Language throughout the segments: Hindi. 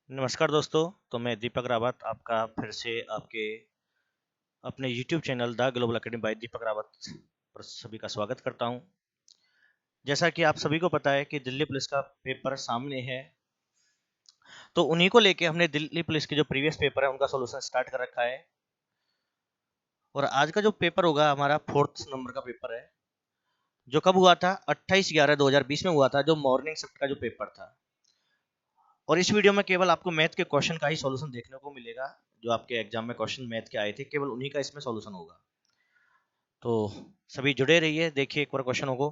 नमस्कार दोस्तों। तो मैं दीपक रावत आपका फिर से आपके अपने YouTube channel the global academy by Deepak Rawat पर सभी का स्वागत करता हूं। जैसा कि आप सभी को पता है कि दिल्ली पुलिस का पेपर सामने है, तो उन्हीं को लेके हमने दिल्ली पुलिस के जो प्रीवियस पेपर है उनका सॉल्यूशन स्टार्ट कर रखा है। और आज का जो पेपर होगा हमारा 4th नंबर का पेपर है, जो कब हुआ था 28/11/2020 में हुआ था, जो मॉर्निंग शिफ्ट का जो पेपर था। और इस वीडियो में केवल आपको मैथ के क्वेश्चन का ही सॉल्यूशन देखने को मिलेगा। जो आपके एग्जाम में क्वेश्चन मैथ के आए थे, केवल उन्हीं का इसमें सॉल्यूशन होगा। तो सभी जुड़े रहिए, देखिए एक बार क्वेश्चनों को।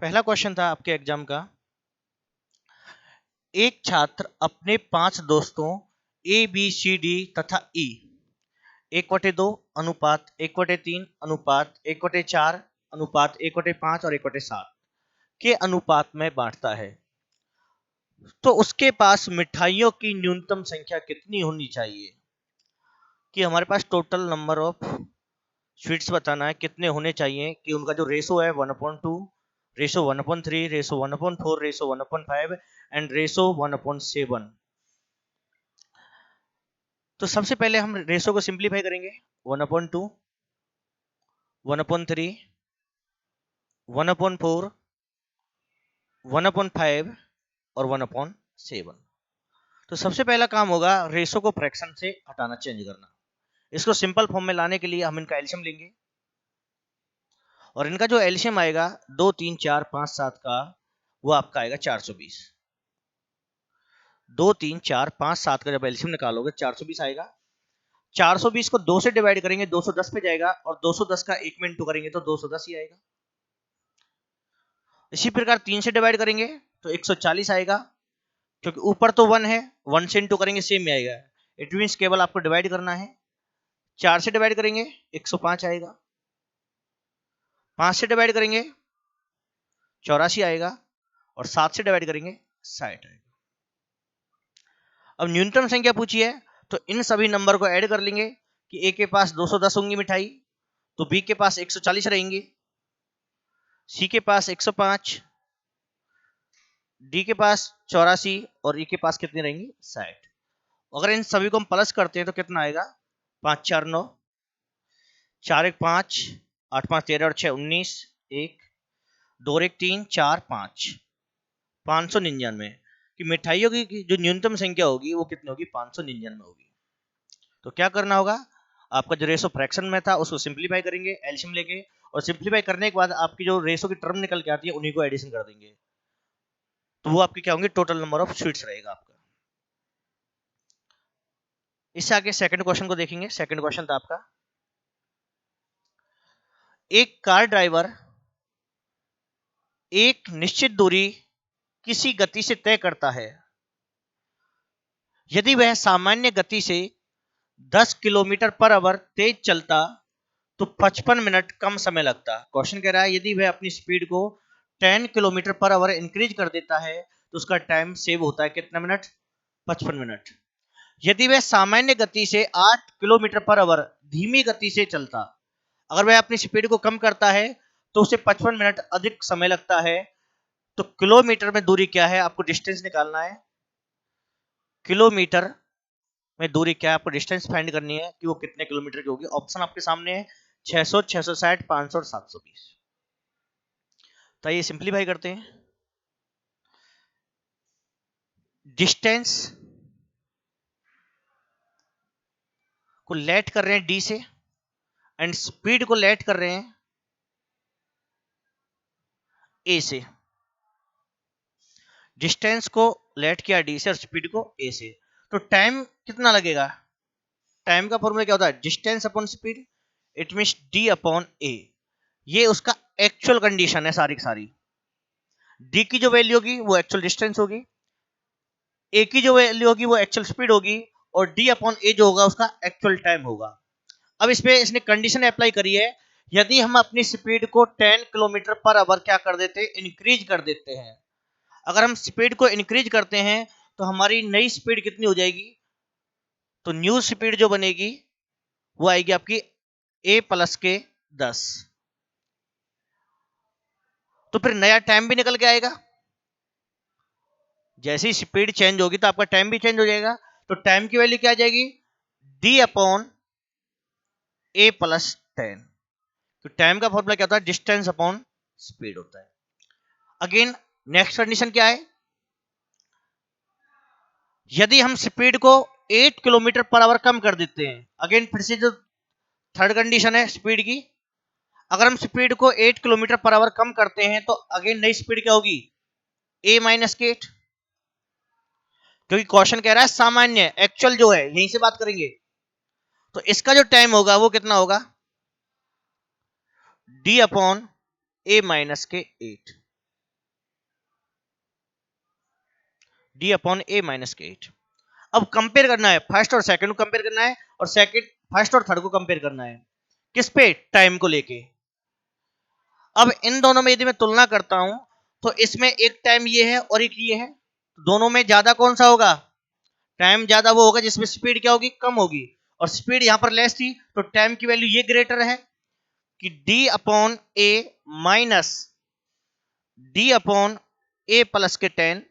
पहला क्वेश्चन था आपके एग्जाम का, एक छात्र अपने 5 दोस्तों ए बी सी डी तथा ई 1/2 अनुपात 1/3 अनुपात 1/4 अनुपात 1/5 और 1/7 के अनुपात में बांटता है, तो उसके पास मिठाइयों की न्यूनतम संख्या कितनी होनी चाहिए। कि हमारे पास टोटल नंबर ऑफ स्वीट्स बताना है, कितने होने चाहिए, कि उनका जो रेशो है 1/2, ratio 1/3, ratio 1/4, ratio 1/5 and ratio 1/7। तो सबसे पहले हम रेशो को सिंप्लीफाई करेंगे। 1/2, 1/3, 1/4, 1/5 और 1/7। तो सबसे पहला काम होगा रेशो को फ्रैक्शन से हटाना, चेंज करना। इसको सिंपल फॉर्म में लाने के लिए हम इनका एलसीएम लेंगे, और इनका जो एलसीएम आएगा 2 3 4 5 7 का, वो आपका आएगा 420। 2 3 4 5 7 का जब एलसीएम निकालोगे 420 आएगा। 420 को 2 से डिवाइड करेंगे 210 पे जाएगा, और 210 का 1 में इंटू करेंगे तो 210 ही आएगा। इसी प्रकार 3 से डिवाइड करेंगे तो 140 आएगा, क्योंकि ऊपर तो 1 है, 1 से इंटू करेंगे सेम में आएगा। इट मींस केवल आपको डिवाइड करना है। 4 से डिवाइड करेंगे 105 आएगा, 5 से डिवाइड करेंगे 84 आएगा, और 7 से डिवाइड करेंगे 60 आएगा। अब न्यूनतम संख्या पूछी है, तो इन सभी नंबर को ऐड कर लेंगे कि ए के पास 210 होंगी मिठाई, तो बी के पास 140 रहेंगी, सी के पास 105, डी के पास 84 और ई के पास कितनी रहेंगी 60। अगर इन सभी को हम प्लस करते हैं तो कितना आएगा, 5 4 9, 4 1 5, 8 5 13 और 6 19, 1 2 1 3 4 5, 599 कि मिठाइयों की जो न्यूनतम संख्या होगी वो कितनी होगी, 599 होगी। तो क्या करना होगा, आपका जो रेशो फ्रैक्शन में था उसको सिंप्लीफाई करेंगे एलसीएम लेके, और सिंप्लीफाई करने के बाद आपकी जो रेशो की टर्म निकल के आती है उन्हीं को एडिशन कर देंगे, तो वो आपकी क्या होंगे, टोटल नंबर ऑफ स्वीट्स रहेगा आपका। इससे आगे सेकंड क्वेश्चन को देखेंगे। सेकंड क्वेश्चन था आपका, एक कार ड्राइवर एक निश्चित दूरी किसी गति से तय करता है। यदि वह सामान्य गति से 10 किलोमीटर पर आवर तेज चलता तो 55 मिनट कम समय लगता। क्वेश्चन कह रहा है यदि वह अपनी स्पीड को 10 किलोमीटर पर आवर इंक्रीज कर देता है तो उसका टाइम सेव होता है कितना मिनट, 55 मिनट। यदि वह सामान्य गति से 8 किलोमीटर पर आवर धीमी गति से चलता, अगर वह अपनी स्पीड को कम करता है तो उसे 55 मिनट अधिक समय लगता है। तो किलोमीटर में दूरी क्या है, आपको डिस्टेंस निकालना है। किलोमीटर में दूरी क्या है, आपको डिस्टेंस फाइंड करनी है कि वो कितने किलोमीटर की होगी। ऑप्शन आपके सामने है 600, 660, 500 और 720। तो ये सिंप्लीफाई करते हैं। डिस्टेंस को लेट कर रहे हैं डी से, एंड स्पीड को लेट कर रहे हैं ए से। डिस्टेंस को लेट किया डी से और स्पीड को ए से, तो टाइम कितना लगेगा। टाइम का फॉर्मूला क्या होता है, distance upon speed, it means D upon A. ये उसका एक्चुअल कंडीशन है सारी की सारी। डी की जो वैल्यू होगी वो एक्चुअल डिस्टेंस होगी, ए की जो वैल्यू होगी वो एक्चुअल स्पीड होगी, और डी अपॉन ए जो होगा उसका एक्चुअल टाइम होगा। अब इसमें इसने कंडीशन अप्लाई करी है, यदि हम अपनी स्पीड को 10 किलोमीटर पर आवर क्या कर देते हैं, इंक्रीज कर देते हैं। अगर हम स्पीड को इंक्रीज करते हैं तो हमारी नई स्पीड कितनी हो जाएगी, तो न्यू स्पीड जो बनेगी वो आएगी आपकी a प्लस के 10। तो फिर नया टाइम भी निकल के आएगा। जैसी स्पीड चेंज होगी तो आपका टाइम भी चेंज हो जाएगा। तो टाइम की वैल्यू क्या आ जाएगी, d अपॉन a प्लस 10। तो टाइम का फॉर्मूला क्या होता है, डिस्टेंस अपॉन स्पीड होता है। अगेन नेक्स्ट कंडीशन क्या है, यदि हम स्पीड को 8 किलोमीटर पर आवर कम कर देते हैं, अगेन फिर से जो थर्ड कंडीशन है स्पीड की, अगर हम स्पीड को 8 किलोमीटर पर आवर कम करते हैं तो अगेन नई स्पीड क्या होगी, a माइनस के 8, क्योंकि क्वेश्चन कह रहा है सामान्य, एक्चुअल जो है यहीं से बात करेंगे। तो इसका जो टाइम होगा वो कितना होगा, d अपॉन a माइनस के 8, d अपॉन a माइनस के 8। अब कंपेयर करना है, फर्स्ट और सेकंड को कंपेयर करना है, और सेकंड फर्स्ट और थर्ड को कंपेयर करना है, किस पे, टाइम को लेके। अब इन दोनों में यदि मैं तुलना करता हूं तो इसमें एक टाइम ये है और एक ये है, दोनों में ज्यादा कौन सा होगा, टाइम ज्यादा वो होगा जिसमें स्पीड क्या होगी, कम होगी, और स्पीड यहां पर लेस थी, तो टाइम की वैल्यू ये ग्रेटर है कि d अपॉन ए माइनस d अपॉन ए प्लस के 10।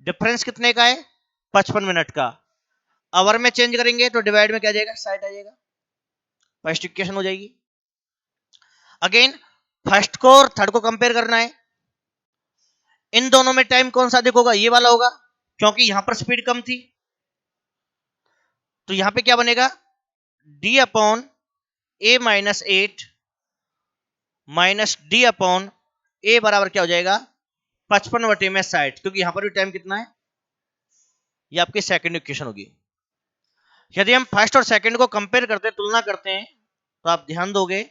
डिफरेंस कितने का है, 55 मिनट का। आवर में चेंज करेंगे तो डिवाइड में क्या जाएगा, 60 आ जाएगा, फर्स्ट इक्वेशन हो जाएगी। अगेन फर्स्ट को और थर्ड को कंपेयर करना है, इन दोनों में टाइम कौन सा अधिक होगा, ये वाला होगा, क्योंकि यहां पर स्पीड कम थी। तो यहां पे क्या बनेगा, d अपॉन ए माइनस 8 माइनस डी अपॉन ए बराबर क्या हो जाएगा, 55 बटे में 60, क्योंकि यहां पर भी टाइम कितना है, ये आपकी सेकंड इक्वेशन होगी। यदि हम फर्स्ट और सेकंड को कंपेयर करते हैं, तुलना करते हैं, तो आप ध्यान दोगे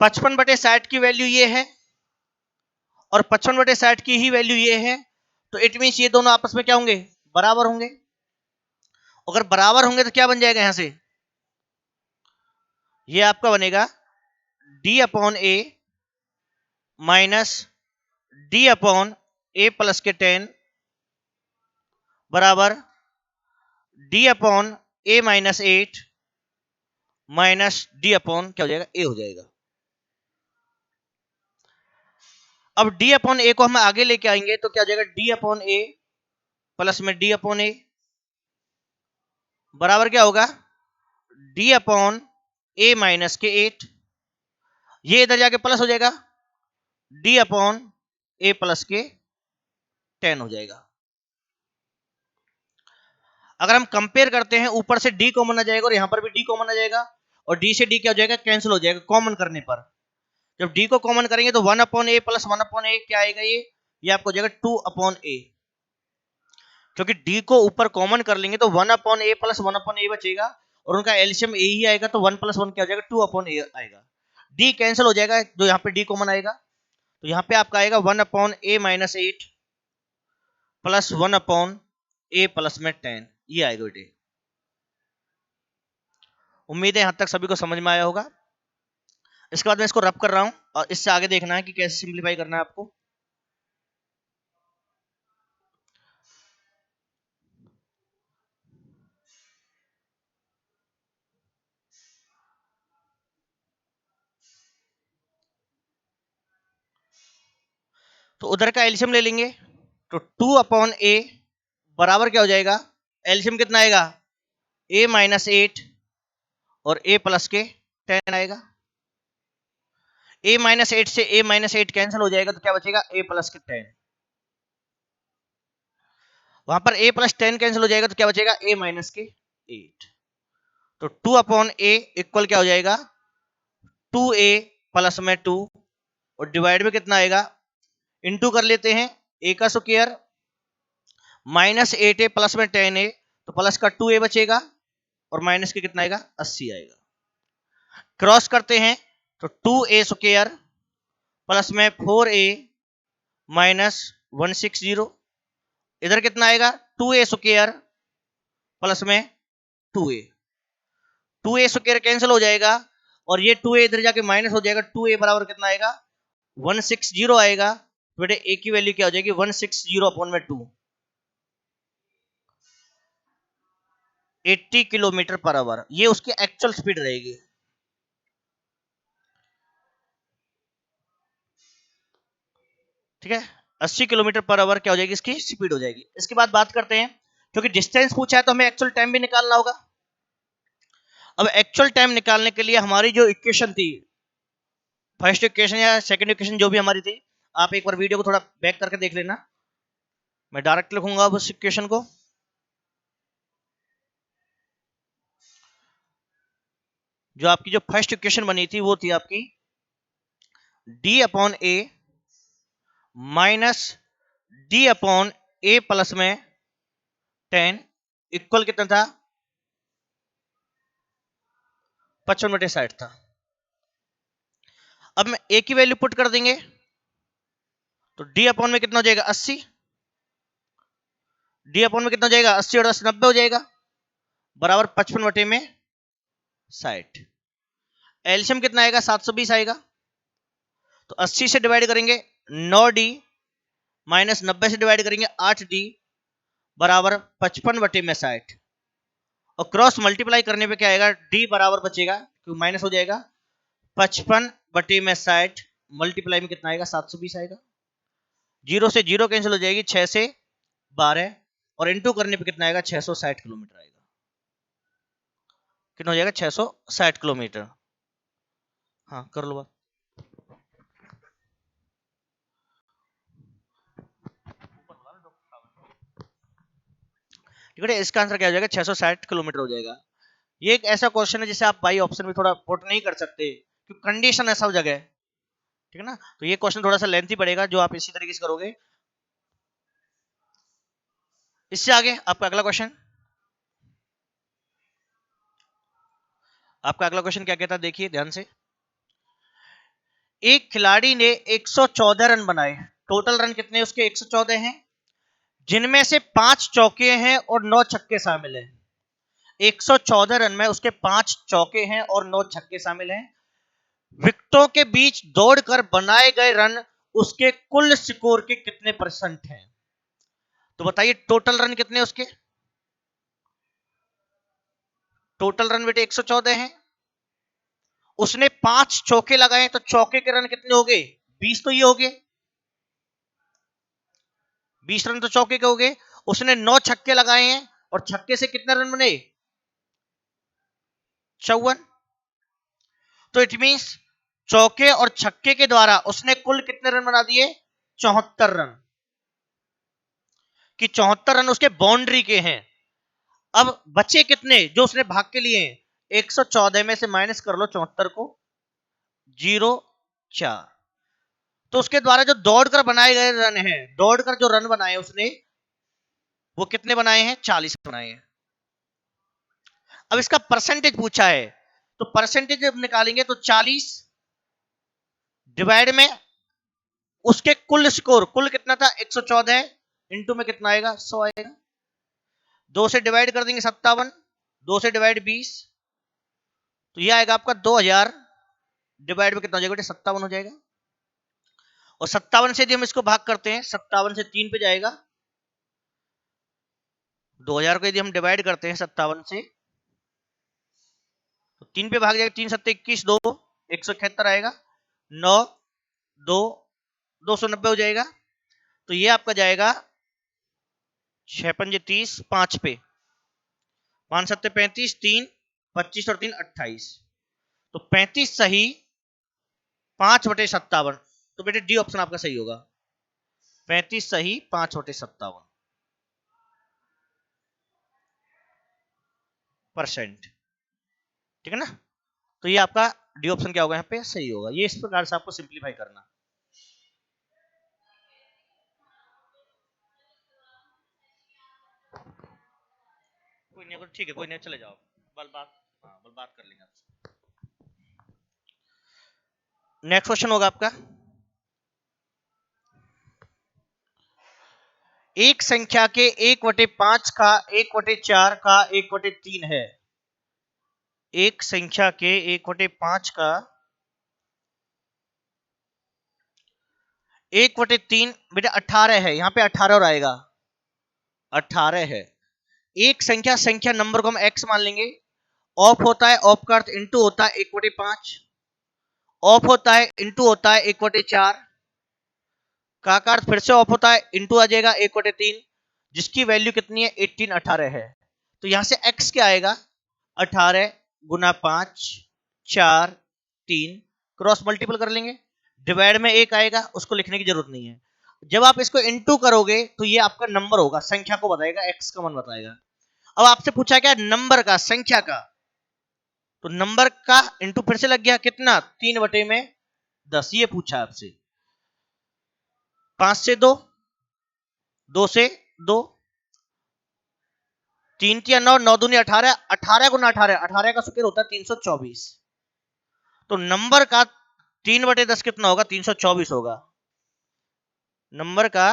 55 बटे 60 की वैल्यू ये है और 55 बटे 60 की ही वैल्यू ये है, तो इट मीन ये दोनों आपस में क्या होंगे, बराबर होंगे। अगर बराबर होंगे तो क्या बन जाएगा, यहां से ये आपका बनेगा d अपॉन ए माइनस d अपॉन ए प्लस के 10 बराबर d अपॉन ए माइनस 8 माइनस डी अपॉन क्या हो जाएगा, ए हो जाएगा। अब d अपॉन ए को हम आगे लेके आएंगे तो क्या हो जाएगा, d अपॉन ए प्लस में d अपॉन ए बराबर क्या होगा, d अपॉन ए माइनस के 8, ये इधर जाके प्लस हो जाएगा, d अपॉन ए प्लस के 10 हो जाएगा। अगर हम कंपेयर करते हैं, ऊपर से d कॉमन आ जाएगा और यहां पर भी d कॉमन आ जाएगा, और d से d क्या हो जाएगा, कैंसिल हो जाएगा कॉमन करने पर। जब d को कॉमन करेंगे तो 1 अपॉन ए प्लस 1 अपॉन ए क्या आएगा, ये आपको हो जाएगा 2 अपॉन ए, क्योंकि d को ऊपर कॉमन कर लेंगे तो 1 अपॉन ए प्लस 1 अपॉन ए बचेगा, और उनका एलसीएम ए ही आएगा, तो 1 प्लस 1 क्या हो जाएगा, 2 अपॉन ए आएगा। d कैंसिल हो जाएगा, जो यहाँ पे d कॉमन आएगा, तो यहाँ पे आपका आएगा 1 अपॉन ए माइनस 8 प्लस 1 अपॉन ए प्लस में 10, ये आएगा बेटे। उम्मीद है यहां तक सभी को समझ में आया होगा। इसके बाद मैं इसको रब कर रहा हूं और इससे आगे देखना है कि कैसे सिंप्लीफाई करना है आपको। तो उधर का एलसीएम ले लेंगे, तो 2 अपॉन ए बराबर क्या हो जाएगा, एलसीएम कितना आएगा, a माइनस 8 और a प्लस के 10 आएगा। a माइनस 8 से a माइनस 8 कैंसिल हो जाएगा, तो क्या बचेगा, a प्लस के 10। वहां पर a प्लस 10 कैंसिल हो जाएगा तो क्या बचेगा, a माइनस के 8। तो 2 अपॉन a इक्वल क्या हो जाएगा, 2a प्लस में 2, और डिवाइड में कितना आएगा, इनटू कर लेते हैं, a का स्क्वायर माइनस 8a प्लस में 10a, तो प्लस का 2a बचेगा, और माइनस के कितना आएगा, 80 आएगा। क्रॉस करते हैं तो 2a स्क्वायर प्लस में 4a माइनस 160, इधर कितना आएगा, 2a स्क्वायर प्लस में 2a, 2a स्क्वायर कैंसिल हो जाएगा, और ये 2a इधर जाके माइनस हो जाएगा, 2a बराबर कितना आएगा, 160 आएगा। तो बेटे a की वैल्यू क्या हो जाएगी, 160 अपॉन में 2, 80 किलोमीटर पर आवर, ये उसकी एक्चुअल स्पीड रहेगी। ठीक है, 80 किलोमीटर पर आवर क्या हो जाएगी इसकी स्पीड हो जाएगी। इसके बाद बात करते हैं, क्योंकि डिस्टेंस पूछा है तो हमें एक्चुअल टाइम भी निकालना होगा। अब एक्चुअल टाइम निकालने के लिए हमारी जो इक्वेशन थी, फर्स्ट इक्वेशन या सेकंड इक्वेशन जो भी हमारी थी, आप एक बार वीडियो को थोड़ा बैक करके देख लेना। मैं डायरेक्ट लिखूंगा अब उस इक्वेशन को। जो आपकी जो फर्स्ट इक्वेशन बनी थी वो थी आपकी d अपॉन ए माइनस d अपॉन ए प्लस में 10 इक्वल कितना था 55/60 था। अब मैं ए की वैल्यू पुट कर देंगे तो d अपॉन में कितना हो जाएगा 80, d अपॉन में कितना हो जाएगा 80 और 10 90 हो जाएगा, बराबर 55/60। एलसीएम कितना आएगा 720 आएगा। तो 80 से डिवाइड करेंगे 9d माइनस 90 से डिवाइड करेंगे 8d बराबर 55/60, और क्रॉस मल्टीप्लाई करने पे क्या आएगा d बराबर बचेगा क्योंकि माइनस हो जाएगा 55/60 मल्टीप्लाई में कितना आएगा 720 आएगा। जीरो से जीरो कैंसिल हो जाएगी, 6 से 12 और इनटू करने पे कितना आएगा 660 किलोमीटर आएगा। कितना हो जाएगा 660 किलोमीटर। हाँ कर लो बात। ठीक है, इसका आंसर क्या हो जाएगा 660 किलोमीटर हो जाएगा। ये एक ऐसा क्वेश्चन है जिसे आप बाई ऑप्शन में थोड़ा पुट नहीं कर सकते क्योंकि कंडीशन ऐसा हो जगह है, ठीक है ना। तो ये क्वेश्चन थोड़ा सा लेंथी पड़ेगा जो आप इसी तरीके से करोगे। इससे आगे आपका अगला क्वेश्चन, आपका अगला क्वेश्चन क्या कहता है देखिए ध्यान से। एक खिलाड़ी ने 114 रन बनाए, टोटल रन कितने उसके 114 हैं, जिनमें से 5 चौके हैं और 9 छक्के शामिल हैं। 114 रन में उसके 5 चौके हैं और 9 छक्के शामिल हैं। विकेटों के बीच दौड़कर बनाए गए रन उसके कुल स्कोर के कितने परसेंट हैं। तो बताइए टोटल रन कितने उसके, टोटल रन बेटे 114 हैं, उसने 5 चौके लगाए तो चौके के रन कितने हो गए 20, तो ये हो गए 20 रन तो चौके के हो गए। उसने 9 छक्के लगाए हैं और छक्के से कितने रन बने 54। तो इट मींस चौके और छक्के के द्वारा उसने कुल कितने रन बना दिए 74 रन, कि 74 रन उसके बाउंड्री के हैं। अब बचे कितने जो उसने भाग के लिए हैं, 114 में से माइनस कर लो 74 को, 0.4। तो उसके द्वारा जो दौड़कर बनाए गए रन हैं, दौड़कर जो रन बनाए उसने वो कितने बनाए हैं 40 बनाए हैं। अब इसका परसेंटेज पूछा है तो परसेंटेज जब निकालेंगे तो 40 डिवाइड में उसके कुल स्कोर, कुल कितना था 114 इंटू में कितना आएगा 100 आएगा। 2 से डिवाइड कर देंगे 57, 2 से डिवाइड 20, तो ये आएगा आपका 2000 डिवाइड में कितना हो जाएगा 57 हो जाएगा। और 57 से यदि हम इसको भाग करते हैं 57 से 3 पे जाएगा, 2000 को यदि हम डिवाइड करते हैं 57 से तो 3 पे भाग जाएगा, 3 7 21, 2 171 आएगा, 9 2 290 हो जाएगा। तो ये आपका जाएगा 6 पंजे 30, 5 पे 5 7 35, 3 25 और 3 28, तो 35 सही 5/57। तो बेटे डी ऑप्शन आपका सही होगा, 35 सही 5/57%। ठीक है ना। तो ये आपका डी ऑप्शन क्या होगा यहाँ पे सही होगा। ये इस प्रकार से आपको सिंप्लीफाई करना। कोई नहीं, ठीक है कोई नहीं, चले जाओ बल बात कर लेंगे आपसे। नेक्स्ट क्वेश्चन होगा आपका, एक संख्या के 1/5 का 1/4 का 1/3 है। एक संख्या के 1/5 का 1/3 बेटा 18 है, यहाँ पे 18 और आएगा 18 है। एक संख्या, संख्या नंबर को हम x मान लेंगे। ऑफ होता है, ऑफ का अर्थ इंटू होता है 1/5, ऑफ होता है इंटू होता है 1/4, का अर्थ फिर से ऑफ होता है, इंटू आ जाएगा 1/3, जिसकी वैल्यू कितनी है 18 18 है। तो यहां से x क्या आएगा 18 गुना 5 4 3, क्रॉस मल्टीपल कर लेंगे, डिवाइड में 1 आएगा, उसको लिखने की जरूरत नहीं है। जब आप इसको इनटू करोगे तो ये आपका नंबर होगा, संख्या को बताएगा, x का मान बताएगा। अब आपसे पूछा क्या नंबर का, संख्या का, तो नंबर का इनटू फिर से लग गया कितना 3/10, ये पूछा आपसे। 5 से 2, 2 से 2, 3 या 9, 9 दूनी 18, 18 गुना 18, 18 का स्क्वायर होता है 324। तो नंबर का 3/10 कितना होगा 324 होगा। नंबर का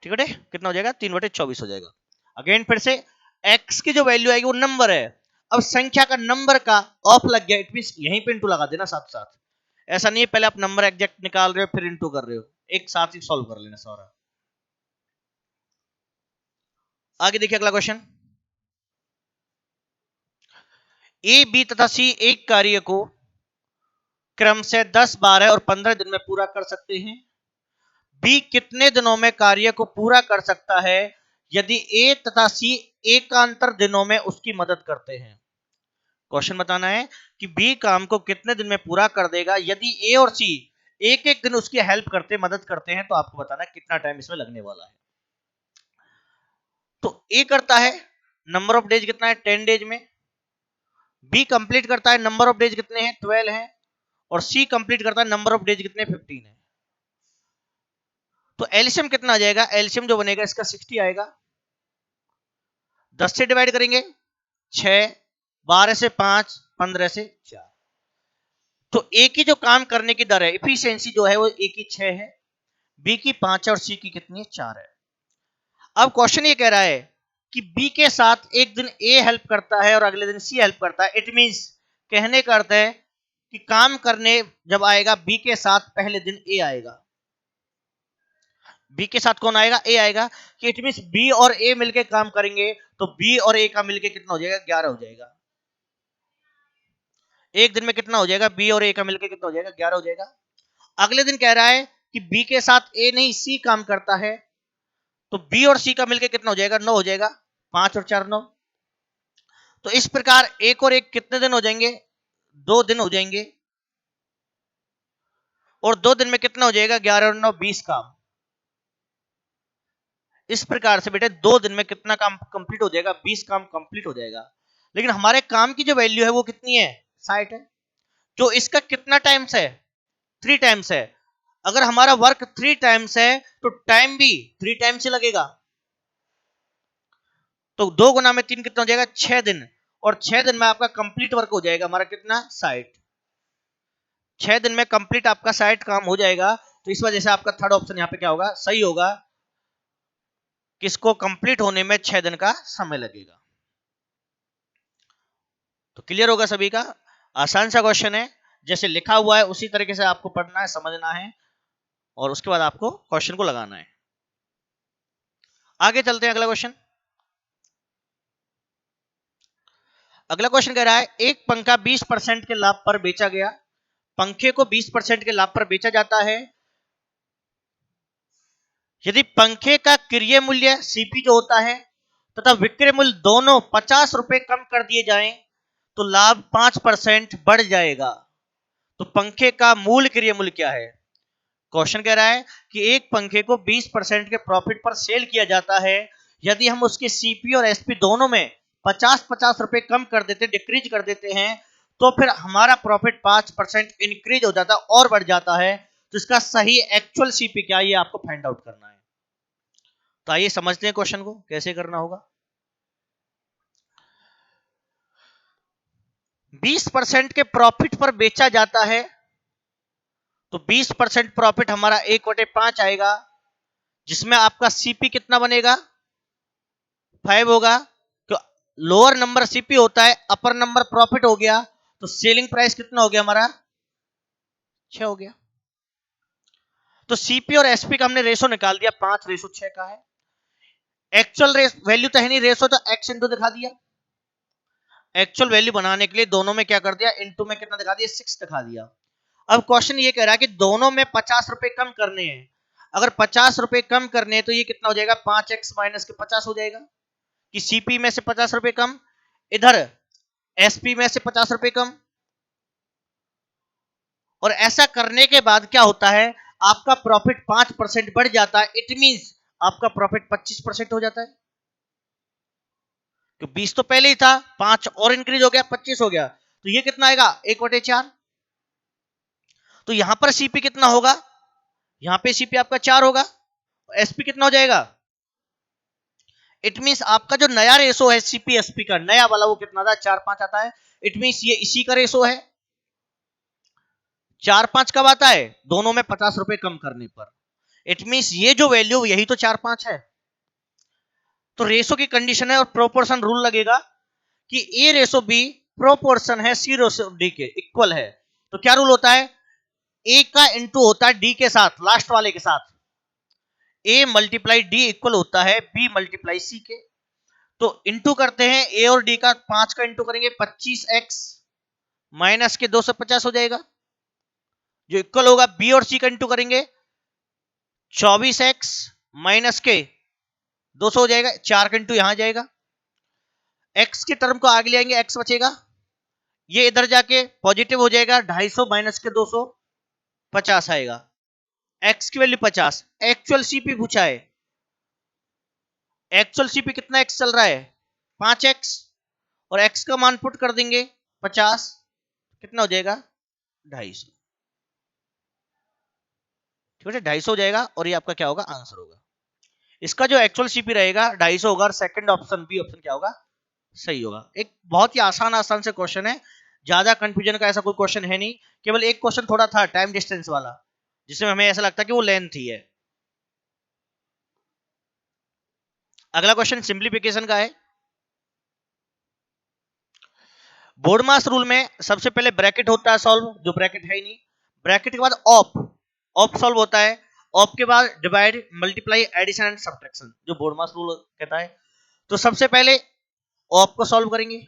ठीक है कितना हो जाएगा 3/24 हो जाएगा। अगेन फिर से x की जो वैल्यू आएगी वो नंबर है। अब संख्या का नंबर का ऑफ लग गया, इट मीन यहीं पे इंटू लगा देना साथ साथ। ऐसा नहीं है पहले आप नंबर एग्जैक्ट निकाल रहे हो फिर इंटू कर रहे हो, एक साथ ही सॉल्व कर लेना सारा। आगे देखिए अगला क्वेश्चन। ए बी तथा सी एक कार्य को क्रम से 10 12 और 15 दिन में पूरा कर सकते हैं। बी कितने दिनों में कार्य को पूरा कर सकता है यदि ए तथा सी एकांतर दिनों में उसकी मदद करते हैं। क्वेश्चन बताना है कि बी काम को कितने दिन में पूरा कर देगा यदि ए और सी एक एक दिन उसकी हेल्प करते मदद करते हैं, तो आपको बताना है कितना टाइम इसमें लगने वाला है। तो ए करता है नंबर ऑफ डेज कितना है 10 डेज में, बी कंप्लीट करता है नंबर ऑफ डेज कितने हैं 12 है, और सी कंप्लीट करता है नंबर ऑफ डेज कितने 15 है। तो एलसीएम कितना आ जाएगा, एलसीएम जो बनेगा इसका 60 आएगा। 10 से डिवाइड करेंगे 6, 12 से 5, 15 से 4। तो ए की जो काम करने की दर है इफिशियंसी जो है वो ए की 6 है, बी की 5 है और सी की कितनी है 4 है। अब क्वेश्चन ये कह रहा है कि बी के साथ एक दिन ए हेल्प करता है और अगले दिन सी हेल्प करता है। इट मींस कहने का अर्थ है कि काम करने जब आएगा बी के साथ पहले दिन ए आएगा। बी के साथ कौन आएगा, ए आएगा। कि इट मींस बी और ए मिलके काम करेंगे तो बी और ए का मिलके कितना हो जाएगा 11 हो जाएगा। एक दिन में कितना हो जाएगा, बी और ए का मिलके कितना हो जाएगा 11 हो जाएगा। अगले दिन कह रहा है कि बी के साथ ए नहीं सी काम करता है, तो बी और सी का मिलके कितना हो जाएगा 9 हो जाएगा। 5 और 4 9। तो इस प्रकार एक और एक कितने दिन हो जाएंगे, 2 दिन हो जाएंगे। और 2 दिन में कितना हो जाएगा 11 और 9 20 काम। इस प्रकार से बेटे 2 दिन में कितना काम कंप्लीट हो जाएगा, 20 काम कंप्लीट हो जाएगा। लेकिन हमारे काम की जो वैल्यू है वो कितनी है 60 है, जो इसका कितना टाइम्स है 3 टाइम्स है। अगर हमारा वर्क 3 टाइम्स है तो टाइम भी 3 टाइम्स ही लगेगा। तो 2 गुना में 3 कितना हो जाएगा 6 दिन, और 6 दिन में आपका कंप्लीट वर्क हो जाएगा हमारा कितना 60। 6 दिन में कंप्लीट आपका 60 काम हो जाएगा। तो इस वजह से आपका थर्ड ऑप्शन यहाँ पे क्या होगा, सही होगा। किसको कंप्लीट होने में 6 दिन का समय लगेगा। तो क्लियर होगा सभी का, आसान सा क्वेश्चन है, जैसे लिखा हुआ है उसी तरीके से आपको पढ़ना है समझना है और उसके बाद आपको क्वेश्चन को लगाना है। आगे चलते हैं अगला क्वेश्चन। अगला क्वेश्चन कह रहा है एक पंखा 20% के लाभ पर बेचा गया। पंखे को 20% के लाभ पर बेचा जाता है यदि पंखे का क्रय मूल्य सीपी जो होता है तथा विक्रय मूल्य दोनों 50 रुपए कम कर दिए जाएं तो लाभ 5% बढ़ जाएगा। तो पंखे का मूल क्रय मूल्य क्या है। क्वेश्चन कह रहा है कि एक पंखे को 20% के प्रॉफिट पर सेल किया जाता है, यदि हम उसके सीपी और एसपी दोनों में 50-50 रुपए कम कर देते डिक्रीज कर देते हैं तो फिर हमारा प्रॉफिट 5% इंक्रीज हो जाता है और बढ़ जाता है। तो इसका सही एक्चुअल सीपी क्या है ये आपको फाइंड आउट करना है। तो आइए समझते हैं क्वेश्चन को कैसे करना होगा। 20% के प्रॉफिट पर बेचा जाता है तो 20% प्रॉफिट हमारा 1/5 आएगा, जिसमें आपका सीपी कितना बनेगा 5 होगा। तो लोअर नंबर सीपी होता है, अपर नंबर प्रॉफिट हो गया, तो सेलिंग प्राइस कितना हो गया हमारा 6 हो गया। तो सीपी और एसपी का हमने रेशो निकाल दिया 5:6 का है। एक्चुअल वैल्यू तो है नहीं, रेशो तो एक्स इंटू दिखा दिया। एक्चुअल वैल्यू बनाने के लिए दोनों में क्या कर दिया इनटू में कितना दिखा दिया 6 दिखा दिया। अब क्वेश्चन ये कह रहा है कि दोनों में 50 रुपए कम करने हैं। अगर 50 रुपए कम करने हैं तो ये कितना हो जाएगा, 5x माइनस के 50 हो जाएगा कि सीपी में से 50 रुपए कम, इधर एसपी में से 50 रुपए कम। और ऐसा करने के बाद क्या होता है, आपका प्रॉफिट 5% बढ़ जाता है। इट मींस आपका प्रॉफिट 25% हो जाता है। तो 20 तो पहले ही था, 5 और इंक्रीज हो गया, 25 हो गया। तो ये कितना आएगा, 1/4। तो यहां पर सीपी कितना होगा, यहां पे सीपी आपका 4 होगा, एसपी कितना हो जाएगा। इट मींस आपका जो नया रेशो है सीपी एसपी का, नया वाला, वो कितना था, 4-5 आता है। इट मींस ये इसी का रेशो है। 4-5 कब आता है, दोनों में 50 रुपए कम करने पर। इट मींस ये जो वैल्यू यही तो 4-5 है। तो रेशो की कंडीशन है और प्रोपोर्शन रूल लगेगा कि ए रेशो बी प्रोपोर्शन है सी रेशो डी के इक्वल है। तो क्या रूल होता है, ए का इंटू होता है डी के साथ, लास्ट वाले के साथ। ए मल्टीप्लाई डी इक्वल होता है बी मल्टीप्लाई सी के। तो इंटू करते हैं ए और डी का, 5 का इंटू करेंगे 25x माइनस के 250 हो जाएगा, जो इक्वल होगा बी और सी का इंटू करेंगे 24x माइनस के 200 हो जाएगा, 4 का इंटू यहां जाएगा, x के टर्म को आगे ले आएंगे, x बचेगा, ये इधर जाके पॉजिटिव हो जाएगा, 250 माइनस के 200 50 आएगा, x की वैल्यू 50। एक्चुअल सीपी पूछा है, एक्चुअल सीपी कितना x चल रहा है, 5x, और x का मान पुट कर देंगे 50, कितना हो जाएगा, 250। ठीक है, 250 हो जाएगा और ये आपका क्या होगा, आंसर होगा। इसका जो एक्चुअल सीपी रहेगा 250 होगा और सेकंड ऑप्शन बी ऑप्शन क्या होगा, सही होगा। एक बहुत ही आसान से क्वेश्चन है, ज्यादा कंफ्यूजन का ऐसा कोई क्वेश्चन है नहीं। केवल एक क्वेश्चन थोड़ा था टाइम डिस्टेंस वाला, जिसमें हमें ऐसा लगता है कि वो लेंथ ही है। अगला क्वेश्चन सिंप्लीफिकेशन का है। बोर्डमास रूल में सबसे पहले ब्रैकेट होता है सॉल्व, जो ब्रैकेट है ही नहीं। ब्रैकेट के बाद ऑप सॉल्व होता है। ऑप के बाद divide, multiply, addition and subtraction, जो बोर्डमास रूल कहता है। तो सबसे पहले ऑप को सॉल्व करेंगे।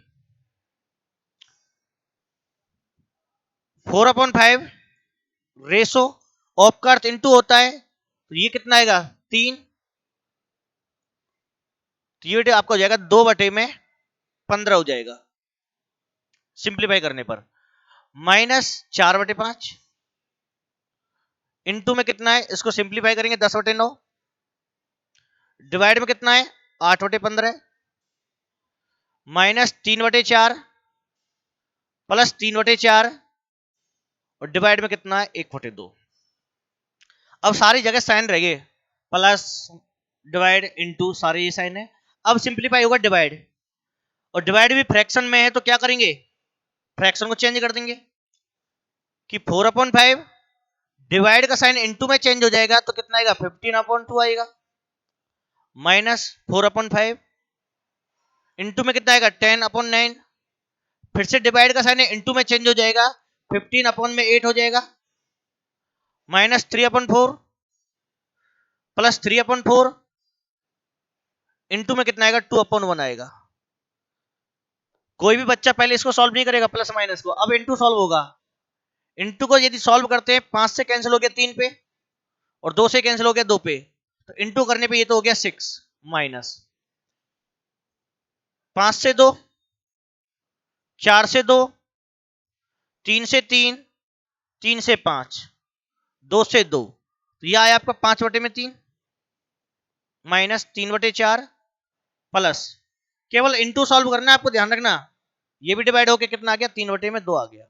4/5 रेशो ऑप का अर्थ इंटू होता है, तो ये कितना आएगा, 3। तो ये आपको हो जाएगा 2/15 हो जाएगा सिंप्लीफाई करने पर, माइनस 4/5 इंटू में कितना है, इसको सिंप्लीफाई करेंगे 10/9, डिवाइड में कितना है 8/15, माइनस 3/4 प्लस 3/4 और डिवाइड में कितना है 1/2। अब सारी जगह साइन रह गए, प्लस डिवाइड इंटू सारे ये साइन है। अब सिंप्लीफाई होगा डिवाइड, और डिवाइड भी फ्रैक्शन में है तो क्या करेंगे, फ्रैक्शन को चेंज कर देंगे कि 4/5 डिवाइड का साइन इंटू में चेंज हो जाएगा तो कितना आएगा, 15/2 आएगा, माइनस 4/5 इंटू में कितना आएगा, 10/9। फिर से डिवाइड का साइन इंटू में चेंज हो जाएगा, 15/8 हो जाएगा, माइनस 3/4 प्लस 3/4 इंटू में कितना आएगा, 2/1 आएगा। कोई भी बच्चा पहले इसको सॉल्व नहीं करेगा प्लस माइनस को, अब इंटू सॉल्व होगा। इंटू को यदि सॉल्व करते हैं 5 से कैंसिल हो गया 3 पे, और 2 से कैंसिल हो गया 2 पे, तो इंटू करने पे ये तो हो गया 6, माइनस 5 से 2, 4 से 2, 3 से 3, 3 से 5, 2 से 2, तो यह आया आपका 5/3 माइनस 3/4 प्लस, केवल इंटू सॉल्व करना है आपको, ध्यान रखना ये भी डिवाइड होके कितना आ गया, 3/2 आ गया।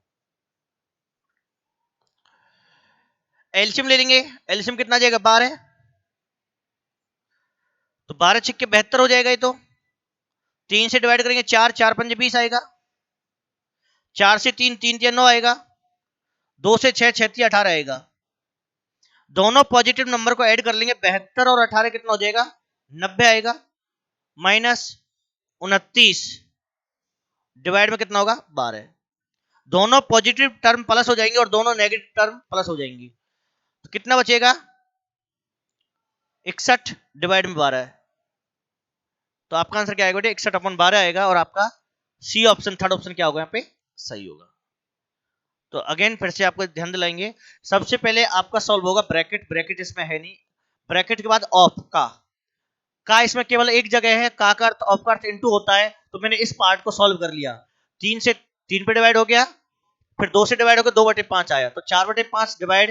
एलसीएम ले लेंगे, एलसीएम कितना आ जाएगा, 12, तो 12 छिक्के 72 हो जाएगा। ये तो 3 से डिवाइड करेंगे 4, 4 पंजे 20 आएगा, 4 से 3, 3 9 आएगा, 2 से 6, 6 18 आएगा। दोनों पॉजिटिव नंबर को ऐड कर लेंगे, 72 और 18 कितना हो जाएगा, 90 आएगा, माइनस 29 डिवाइड में कितना होगा, 12। दोनों पॉजिटिव टर्म प्लस हो जाएंगे और दोनों नेगेटिव टर्म प्लस हो जाएंगी, तो कितना बचेगा, 61 डिवाइड में 12 है। तो आपका आंसर क्या आएगा बेटे, 61/12 आएगा, और आपका सी ऑप्शन, थर्ड ऑप्शन क्या होगा यहाँ पे, सही होगा। तो अगेन फिर से आपको ध्यान दिलाएंगे, सबसे पहले आपका सॉल्व होगा ब्रैकेट, ब्रैकेट इसमें है नहीं, ब्रैकेट के बाद ऑफ का इसमें केवल एक जगह है, का अर्थ ऑफ का अर्थ इनटू होता है, तो मैंने इस पार्ट को सॉल्व कर लिया, 3 पे डिवाइड हो गया, फिर 2 से डिवाइड होकर 2/5 आया, तो 4/5 डिवाइड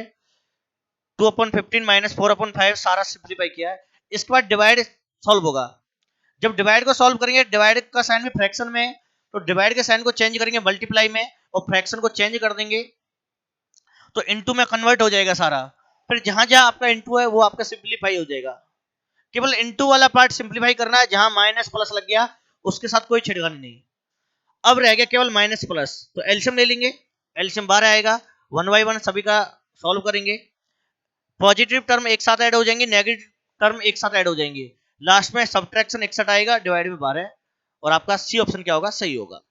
2/15 माइनस 4/5 सारा सिंप्लीफाई किया है। इसके बाद डिवाइड सॉल्व होगा, जब डिवाइड को सॉल्व करेंगे, डिवाइड का साइन भी फ्रैक्शन में है, तो डिवाइड के साइन को चेंज करेंगे मल्टीप्लाई में, और फ्रैक्शन को चेंज कर देंगे तो इनटू में कन्वर्ट हो जाएगा सारा, फिर जहां जहां आपका इनटू है वो आपका सिंप्लीफाई हो जाएगा, केवल इनटू वाला पार्ट सिंप्लीफाई करना है, जहां माइनस प्लस लग गया उसके साथ कोई छेड़खानी नहीं। अब रह गया केवल माइनस प्लस, तो एल्शियम ले लेंगे, एल्शियम 12 आएगा, 1 बाई 1 सभी का सॉल्व करेंगे, पॉजिटिव टर्म एक साथ ऐड हो जाएंगे, नेगेटिव टर्म एक साथ ऐड हो जाएंगे, लास्ट में सब्ट्रैक्शन 61 आएगा, डिवाइड में 12, और आपका सी ऑप्शन क्या होगा, सही होगा।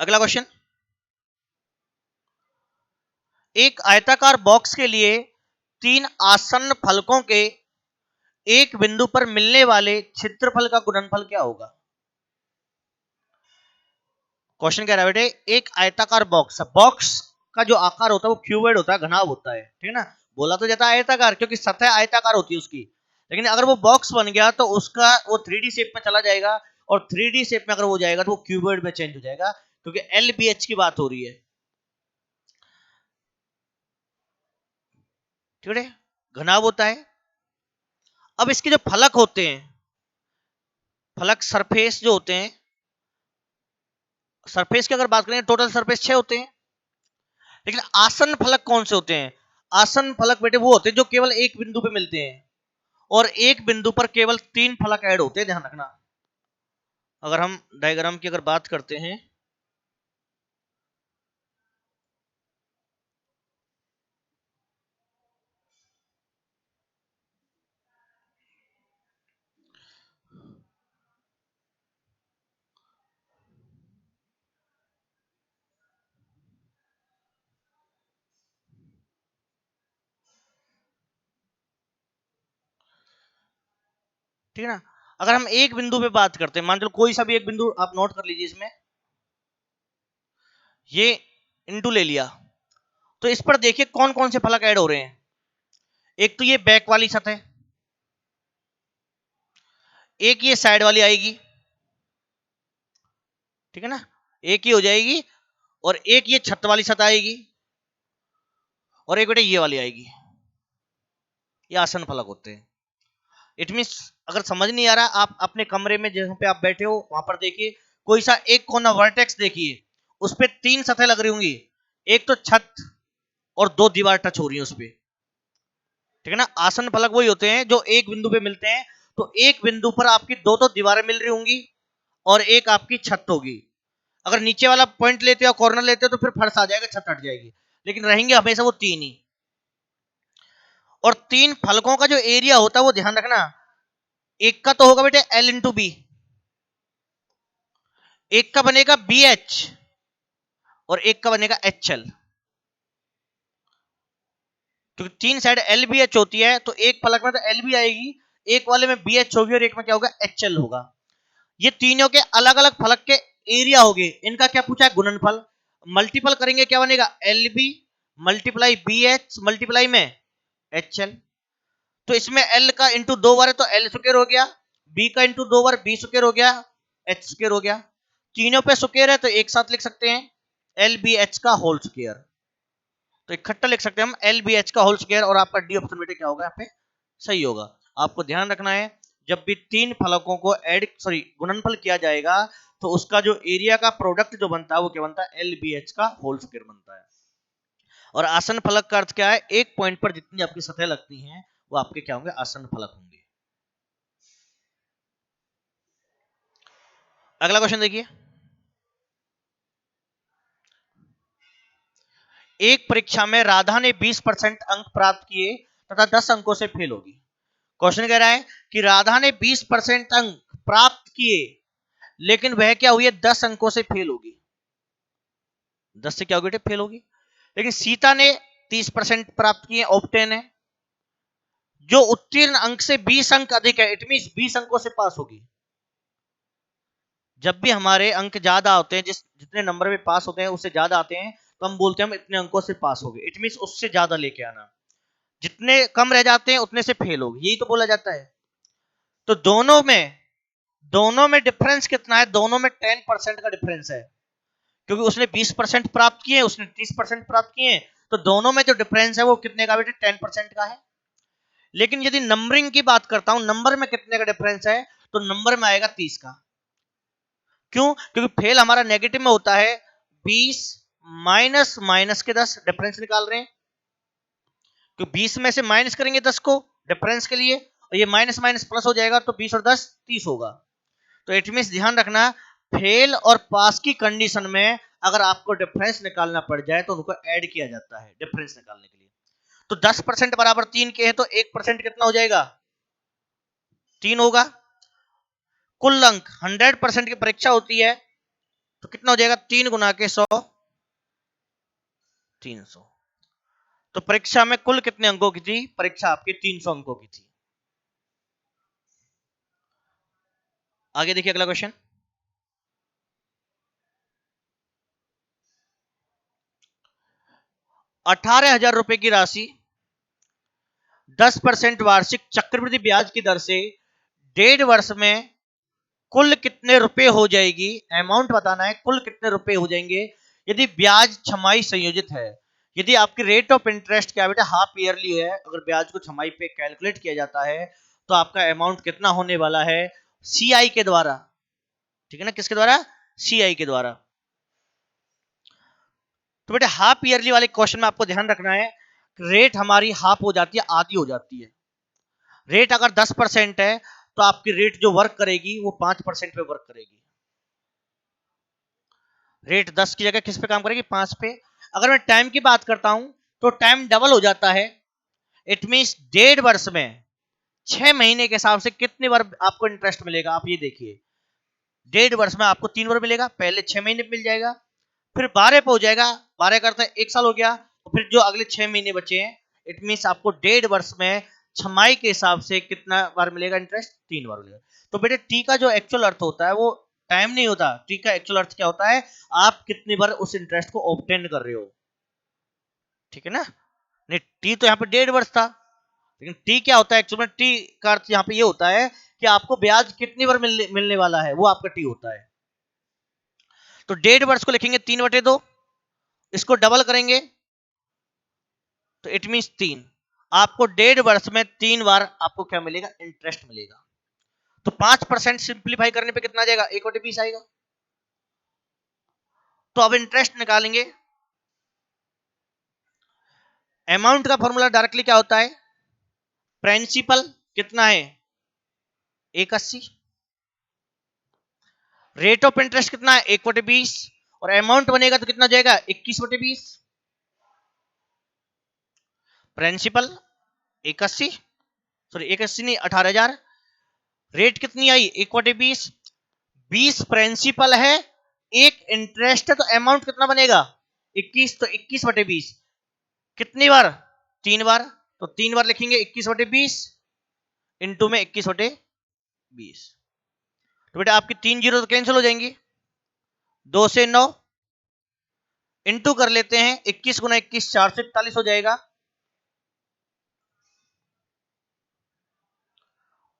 अगला क्वेश्चन, एक आयताकार बॉक्स के लिए 3 आसन्न फलकों के एक बिंदु पर मिलने वाले क्षेत्रफल का गुणनफल क्या होगा। क्वेश्चन कह रहा है बेटे, एक आयताकार बॉक्स, बॉक्स का जो आकार होता है वो क्यूबॉइड होता है, घनाभ होता है, ठीक है ना, बोला तो जाता है आयताकार क्योंकि सतह आयताकार होती है उसकी, लेकिन अगर वो बॉक्स बन गया तो उसका वो 3D शेप में चला जाएगा, और 3D शेप में अगर वो जाएगा तो वो क्यूबॉइड में चेंज हो जाएगा, क्योंकि LBH की बात हो रही है, ठीक है, घनाभ होता है। अब इसके जो फलक होते हैं, फलक सरफेस जो होते हैं, सरफेस की अगर बात करें टोटल सरफेस 6 होते हैं, लेकिन आसन फलक कौन से होते हैं, आसन फलक बेटे वो होते हैं जो केवल एक बिंदु पे मिलते हैं, और एक बिंदु पर केवल 3 फलक ऐड होते हैं, ध्यान रखना। अगर हम डायग्राम की अगर बात करते हैं, ठीक है ना, अगर हम एक बिंदु पे बात करते हैं, मान लो कोई सा भी एक बिंदु आप नोट कर लीजिए, इसमें ये इंटू ले लिया, तो इस पर देखिए कौन कौन से फलक ऐड हो रहे हैं, एक तो ये बैक वाली सतह, एक ये साइड वाली आएगी, ठीक है ना, एक ही हो जाएगी, और एक ये छत वाली सतह आएगी, और एक बेटे ये वाली आएगी, ये आसन फलक होते हैं। इट मीन्स अगर समझ नहीं आ रहा, आप अपने कमरे में जहां पे आप बैठे हो वहां पर देखिए, कोई सा एक कोना वर्टेक्स देखिए, उस पे 3 सतह लग रही होंगी, एक तो छत और 2 दीवार टच हो रही है उस पे, ठीक है ना, आसन फलक वही होते हैं जो एक बिंदु पे मिलते हैं, तो एक बिंदु पर आपकी दो दीवारें मिल रही होंगी और एक आपकी छत होगी, अगर नीचे वाला पॉइंट लेते हो, कॉर्नर लेते हो, तो फिर फर्श आ जाएगा, छत हट जाएगी, लेकिन रहेंगे हमेशा वो 3 ही, और 3 फलकों का जो एरिया होता है वो ध्यान रखना, एक का तो होगा बेटे L/B, एक का बनेगा BH, और एक का बनेगा HL, क्योंकि 3 साइड LBH होती है, तो एक फलक में तो LB आएगी, एक वाले में BH होगी, और एक में क्या होगा, HL होगा, ये तीनों के अलग अलग फलक के एरिया होंगे, इनका क्या पूछा है, गुणनफल, मल्टीपल करेंगे क्या बनेगा, LB मल्टीप्लाई BH मल्टीप्लाई में HL, तो इसमें L का इंटू 2 बार है तो L स्क्वायर हो गया, B का इंटू 2 बार B स्क्वायर हो गया, H स्क्वायर हो गया, तीनों पे स्क्वायर है तो एक साथ लिख सकते हैं LBH का होल स्क्वायर, तो इकट्ठा लिख सकते हैं हम LBH का होल स्क्वायर, और आपका डी ऑप्शन बेटे क्या होगा यहाँ पे, सही होगा। आपको ध्यान रखना है, जब भी 3 फलकों को ऐड गुणनफल किया जाएगा, तो उसका जो एरिया का प्रोडक्ट जो बनता है वो क्या बनता है, LBH का होल स्क्वायर बनता है। और आसन फलक का अर्थ क्या है, एक पॉइंट पर जितनी आपकी सतह लगती हैं वो आपके क्या होंगे, आसन फलक होंगे। अगला क्वेश्चन देखिए, एक परीक्षा में राधा ने 20% अंक प्राप्त किए तथा 10 अंकों से फेल होगी। क्वेश्चन कह रहा है कि राधा ने 20% अंक प्राप्त किए, लेकिन वह क्या हुई है, 10 अंकों से फेल होगी, 10 से क्या होगी, फेल होगी, लेकिन सीता ने 30% प्राप्त किए, ऑप्टेन है, जो उत्तीर्ण अंक से 20 अंक अधिक है, इट मीन 20 अंकों से पास होगी, जब भी हमारे अंक ज्यादा होते हैं, जितने नंबर में पास होते हैं उससे ज्यादा आते हैं, तो हम बोलते हैं हम इतने अंकों से पास हो गए। इट मींस उससे ज्यादा लेके आना। जितने कम रह जाते हैं उतने से फेल हो गए, यही तो बोला जाता है। तो दोनों में डिफरेंस कितना है? दोनों में 10% का डिफरेंस है, क्योंकि उसने 20% प्राप्त किए, उसने 30% प्राप्त किए। तो दोनों में जो डिफरेंस है वो कितने का बेटे? 10% का है। लेकिन यदि नंबरिंग की बात करता हूं, नंबर में कितने का डिफरेंस है, तो नंबर में आएगा 30 का। क्यों? क्योंकि फेल हमारा नेगेटिव में होता है। 20 माइनस माइनस के 10 डिफरेंस निकाल रहे हैं, तो 20 में से माइनस करेंगे 10 को डिफरेंस के लिए, और ये माइनस माइनस प्लस हो जाएगा, तो 20 और 10 30 होगा। तो इट मींस ध्यान रखना, फेल और पास की कंडीशन में अगर आपको डिफरेंस निकालना पड़ जाए तो उनको ऐड किया जाता है डिफरेंस निकालने के लिए। तो 10% बराबर 3 के है, तो 1% कितना हो जाएगा? 3 होगा। कुल अंक 100% की परीक्षा होती है, तो कितना हो जाएगा? 3 गुना के 100, 300। तो परीक्षा में कुल कितने अंकों की थी? परीक्षा आपकी 300 अंकों की थी। आगे देखिए अगला क्वेश्चन। 18,000 रुपए की राशि 10% वार्षिक चक्रवृद्धि ब्याज की दर से 1.5 वर्ष में कुल कितने रुपए हो जाएगी? अमाउंट बताना है, कुल कितने रुपए हो जाएंगे यदि ब्याज छमाही संयोजित है। यदि आपकी रेट ऑफ इंटरेस्ट क्या बेटा? हाफ ईयरली है, अगर ब्याज को छमाही पे कैलकुलेट किया जाता है तो आपका अमाउंट कितना होने वाला है? सीआई के द्वारा, ठीक है ना? किसके द्वारा? सीआई के द्वारा। तो बेटा हाफ ईयरली वाले क्वेश्चन में आपको ध्यान रखना है, रेट हमारी हाफ हो जाती है, आधी हो जाती है। रेट अगर 10% है तो आपकी रेट जो वर्क करेगी वो 5% पे वर्क करेगी। रेट 10 की जगह किस पे काम करेगी? 5 पे। अगर मैं टाइम की बात करता हूं तो टाइम डबल हो जाता है। इट मींस 1.5 वर्ष में 6 महीने के हिसाब से कितने बार आपको इंटरेस्ट मिलेगा? आप ये देखिए, 1.5 वर्ष में आपको 3 बार मिलेगा। पहले 6 महीने मिल जाएगा, फिर 12 पे हो जाएगा, 12 करते 1 साल हो गया, तो फिर जो अगले 6 महीने बचे हैं, इट मींस आपको 1.5 वर्ष में छमाही के हिसाब से कितना बार मिलेगा इंटरेस्ट? 3 बार मिलेगा। तो बेटे टी का जो एक्चुअल अर्थ होता है वो टाइम नहीं होता, टी का एक्चुअल अर्थ क्या होता है? आप कितनी बार उस इंटरेस्ट को ऑब्टेन कर रहे हो, ठीक है ना? नहीं, टी तो यहाँ पे 1.5 वर्ष था, लेकिन टी क्या होता है एक्चुअल में? टी का अर्थ यहाँ पे ये होता है कि आपको ब्याज कितनी बार मिलने वाला है, वो आपका टी होता है। तो 1.5 वर्ष को लिखेंगे 3/2, इसको डबल करेंगे तो इट मीन 3। आपको 1.5 वर्ष में 3 बार आपको क्या मिलेगा? इंटरेस्ट मिलेगा। तो 5% सिंप्लीफाई करने पे कितना आ जाएगा? 1/20 आएगा। तो अब इंटरेस्ट निकालेंगे। अमाउंट का फॉर्मूला डायरेक्टली क्या होता है? प्रिंसिपल कितना है? 180। रेट ऑफ इंटरेस्ट कितना है? 1/20। और अमाउंट बनेगा तो कितना जाएगा? 21/20। प्रिंसिपल 180, सॉरी 180 नहीं, 18,000। रेट कितनी आई? 1/20। 20 प्रिंसिपल है, 1 इंटरेस्ट है, तो अमाउंट कितना बनेगा? 21। तो 21/20 कितनी बार? 3 बार। तो 3 बार लिखेंगे 21/20 इंटू में 21/20। तो बेटा आपकी 3 जीरो तो कैंसिल हो जाएंगी, 2 से 9 इंटू कर लेते हैं, 21 गुना 21 441 हो जाएगा,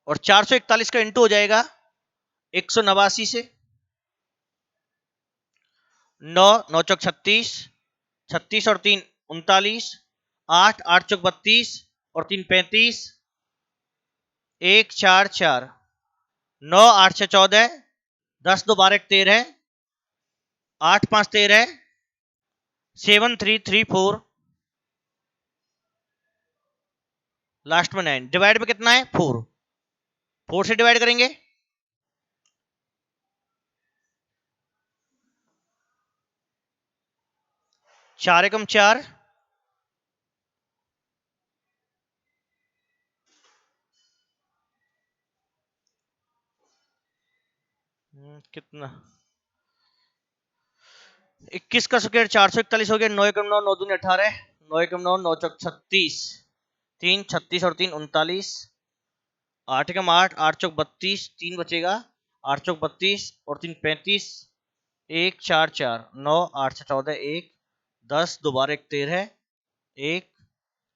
और 441 का इंटू हो जाएगा 189 से। 9 9 चौक 36, 36 और 3 39, 8 8 चौक 32 और 3 35, 1 4 4, 9 8 6 14, 10 2 12 13, 8 5 13, 7 3 3 4, लास्ट में 9। डिवाइड में कितना है? 4। 4 से डिवाइड करेंगे, 4 एकम 4, कितना? 21 का स्क्वायर 441 हो गया। 9 एकम 9, 9 दूनी 18, 9 एकम 9, 9 चौक 36, 3 36 और 3 39, 8 एकम 8, 8 चौक 32, 3 बचेगा, 8 चौक 32 और 3 35, 1 4 4 9 8 से 14 1 10 दोबारा 1 13 1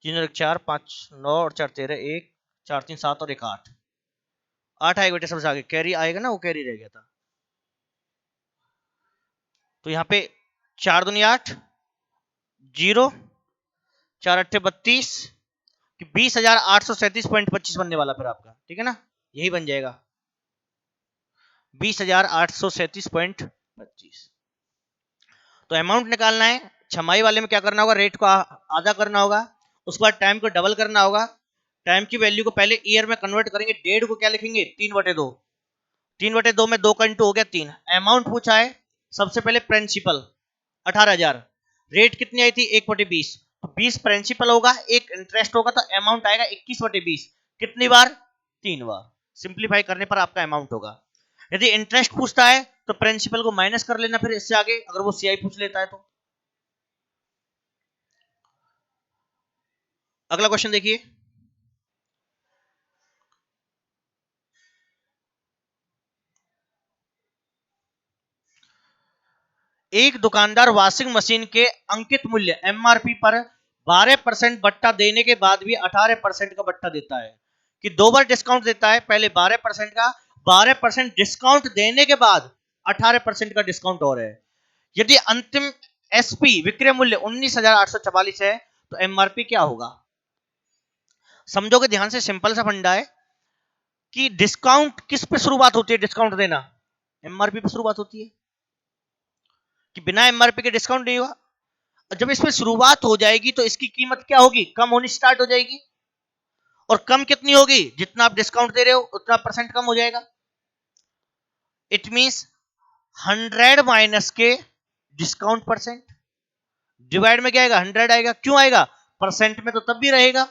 3 और 1 4 5 9 और 4 13 1 4 3 7 और 1 8 8 आएगा बेटे सबसे आगे कैरी आएगा ना, वो कैरी रह गया था। तो यहाँ पे 4 दूनी 8 0 4 अट्ठे 32 कि 20,837.25 बनने वाला फिर आपका, ठीक है ना, यही बन जाएगा 20,837.25। तो अमाउंट निकालना है, छमाही वाले में क्या करना होगा, रेट को आधा करना होगा, उसके बाद टाइम को डबल करना होगा, टाइम की वैल्यू को पहले ईयर में कन्वर्ट करेंगे, डेढ़ को क्या लिखेंगे 3/2, 3/2 में 2 का इंटू हो गया 3। अमाउंट पूछा है सबसे पहले प्रिंसिपल 18,000, रेट कितनी आई थी 1/20, तो 20 प्रिंसिपल होगा, एक इंटरेस्ट होगा, तो अमाउंट आएगा 21/20, कितनी बार 3 बार। सिंप्लीफाई करने पर आपका अमाउंट होगा। यदि इंटरेस्ट पूछता है तो प्रिंसिपल को माइनस कर लेना फिर इससे आगे, अगर वो सीआई पूछ लेता है तो। अगला क्वेश्चन देखिए, एक दुकानदार वॉशिंग मशीन के अंकित मूल्य एमआरपी पर 12% बट्टा देने के बाद भी 18% का बट्टा देता है, कि 2 बार डिस्काउंट देता है, पहले 12% का, 12% डिस्काउंट देने के बाद 18% का डिस्काउंट और है। यदि अंतिम एसपी विक्रय मूल्य 19,844 है तो एमआरपी क्या होगा। समझोगे ध्यान से, सिंपल सा फंडा है कि डिस्काउंट किस पे शुरुआत होती है, डिस्काउंट देना एमआरपी पे शुरुआत होती है, कि बिना एमआरपी के डिस्काउंट नहीं होगा। जब इसमें शुरुआत हो जाएगी तो इसकी कीमत क्या होगी, कम होनी स्टार्ट हो जाएगी, और कम कितनी होगी, जितना आप डिस्काउंट दे रहे हो उतना परसेंट कम हो जाएगा। इट मींस 100 माइनस के डिस्काउंट परसेंट डिवाइड में क्या आएगा 100 आएगा, क्यों आएगा, परसेंट में तो तब भी रहेगा।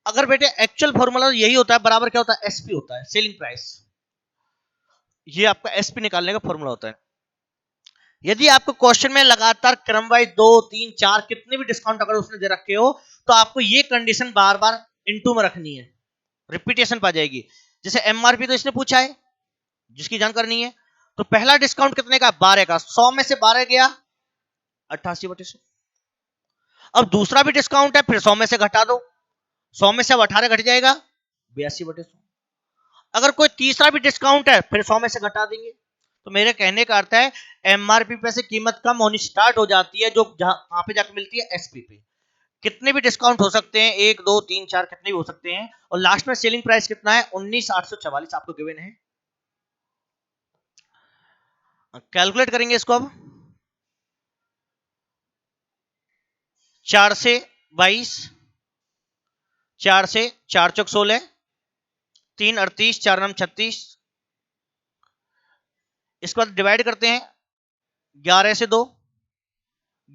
अगर बेटे एक्चुअल फॉर्मूला यही होता है, बराबर क्या होता है एसपी होता है, सेलिंग प्राइस, ये आपका एसपी निकालने का फॉर्मूला होता है। यदि आपको क्वेश्चन में लगातार क्रम वाइज 2 3 4 कितने भी डिस्काउंट अगर उसने दे रखे हो, तो आपको ये कंडीशन बार बार इनटू में रखनी है, रिपीटेशन पा जाएगी। जैसे एमआरपी तो इसने पूछा है, जिसकी जानकारी नहीं है, तो पहला डिस्काउंट कितने का 12 का, 100 में से 12 गया 88/100। अब दूसरा भी डिस्काउंट है, फिर 100 में से घटा दो, 100 में से अब 18 घट जाएगा 82/100। अगर कोई तीसरा भी डिस्काउंट है फिर 100 में से घटा देंगे। तो मेरे कहने का अर्थ है एमआरपी पे से कीमत कम होनी स्टार्ट हो जाती है, जो वहां पे जाकर मिलती है एसपी पे। कितने भी डिस्काउंट हो सकते हैं, 1 2 3 4 कितने भी हो सकते हैं, और लास्ट में सेलिंग प्राइस कितना है 19,844 आपको गिवन है। कैलकुलेट करेंगे इसको अब, 4 से 22, 4 से 4 चौक 16, 3 38, 4 9 36, इसके बाद डिवाइड करते हैं 11 से 2,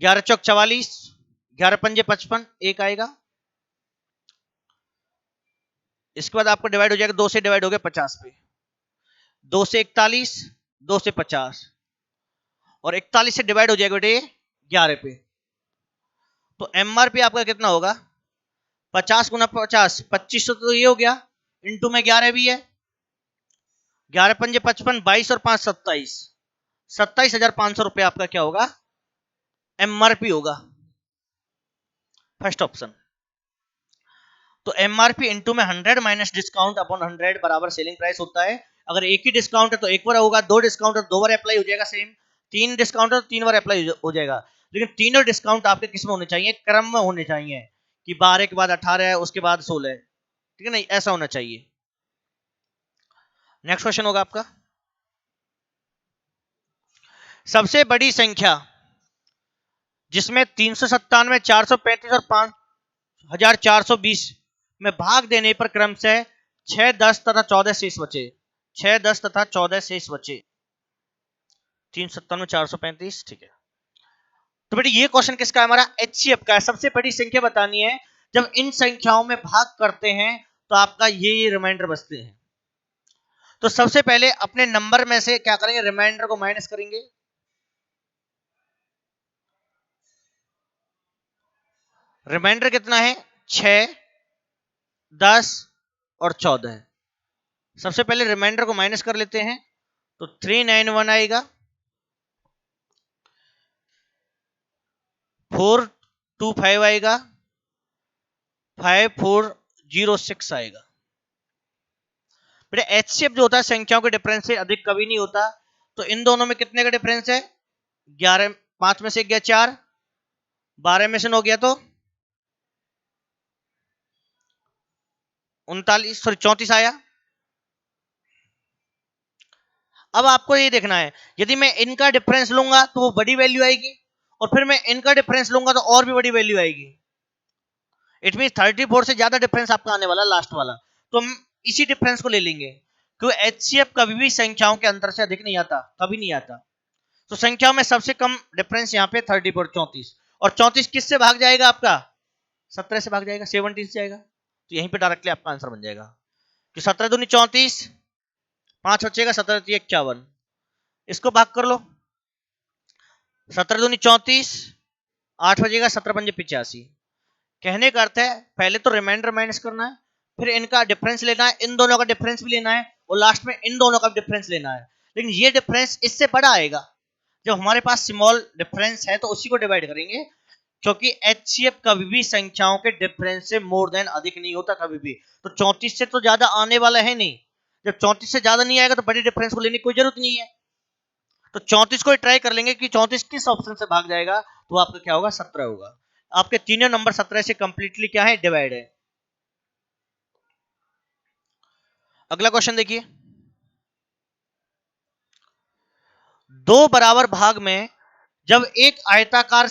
11 चौक 44, 11 पंजे 55, एक आएगा। इसके बाद आपको डिवाइड हो जाएगा, 2 से डिवाइड हो गया 50 पे, 2 से 41, 2 से 50, और 41 से डिवाइड हो जाएगा बेटे 11 पे। तो एमआरपी आपका कितना होगा 50 गुना 50 2500, तो ये हो गया, इंटू में 11 भी है, 11 पंजे 55, 22 और 5 27, 27,500 रुपए आपका क्या होगा एमआरपी होगा, फर्स्ट ऑप्शन। तो एमआरपी इंटू में 100 माइनस डिस्काउंट अपॉन 100 बराबर सेलिंग प्राइस होता है। अगर एक ही डिस्काउंट है तो एक बार होगा, 2 डिस्काउंट है तो 2 बार अप्लाई हो जाएगा सेम, 3 डिस्काउंट है तो 3 बार अप्लाई हो जाएगा। लेकिन तीनों डिस्काउंट आपके किस में होने चाहिए, क्रम में होने चाहिए, कि 12 के बाद 18 है, उसके बाद 16 है, ठीक है नहीं, ऐसा होना चाहिए। नेक्स्ट क्वेश्चन होगा आपका, सबसे बड़ी संख्या जिसमें 397, 435 और 5,420 में भाग देने पर क्रम से 6 10 तथा 14 शेष बचे, 6 10 तथा 14 शेष बचे, 397 435, ठीक है। तो बेटे ये क्वेश्चन किसका है, हमारा एचसीएफ का है। सबसे बड़ी संख्या बतानी है, जब इन संख्याओं में भाग करते हैं तो आपका ये रिमाइंडर बचते हैं। तो सबसे पहले अपने नंबर में से क्या करेंगे, रिमाइंडर को माइनस करेंगे, रिमाइंडर कितना है 6 10 और 14, सबसे पहले रिमाइंडर को माइनस कर लेते हैं, तो 391 आएगा, 425 आएगा, 5406 आएगा। बेटा एचसीएफ जो होता है संख्याओं के डिफरेंस से अधिक कभी नहीं होता, तो इन दोनों में कितने का डिफरेंस है? 11, 5 में से गया 4, 12 में से 9 गया तो 39, सॉरी 34 आया। अब आपको ये देखना है, यदि मैं इनका डिफरेंस लूंगा तो वो बड़ी वैल्यू आएगी, और फिर मैं इनका डिफरेंस लूंगा तो और भी बड़ी वैल्यू आएगी। इट मीन 34 से ज्यादा डिफरेंस आपका आने वाला लास्ट वाला, तो हम इसी डिफरेंस को ले लेंगे, क्योंकि एचसीएफ कभी भी संख्याओं के अंतर से अधिक नहीं आता, कभी नहीं आता। तो संख्याओं में सबसे कम डिफरेंस यहाँ पे 34, 34, और 34 किससे भाग जाएगा आपका? 17 से भाग जाएगा, 17 से जाएगा, तो यहीं पे डायरेक्टली आपका आंसर बन जाएगा कि 17 दूनी 34, 5 बचेगा, 17 51, इसको भाग कर लो, 17 दूनी 34, 8 बचेगा, 17 पंजे 85। कहने का अर्थ है पहले तो रिमाइंडर माइनस करना है, फिर इनका डिफरेंस लेना है, इन दोनों का डिफरेंस भी लेना है, और लास्ट में इन दोनों का डिफरेंस लेना है। लेकिन ये डिफरेंस इससे बड़ा आएगा, जब हमारे पास स्मॉल डिफरेंस है तो उसी को डिवाइड करेंगे, क्योंकि एचसीएफ कभी भी संख्याओं के डिफरेंस से मोर देन अधिक नहीं होता कभी भी। तो 34 से तो ज्यादा आने वाला है नहीं, जब 34 से ज्यादा नहीं आएगा तो बड़े डिफरेंस को लेने की कोई जरूरत नहीं है। तो 34 को ट्राई कर लेंगे कि 34 किस ऑप्शन से भाग जाएगा, तो आपका क्या होगा? 17 होगा। आपके तीनों नंबर 17 से कंप्लीटली क्या है? डिवाइड है। अगला क्वेश्चन देखिए, दो बराबर भाग में जब एक आयताकार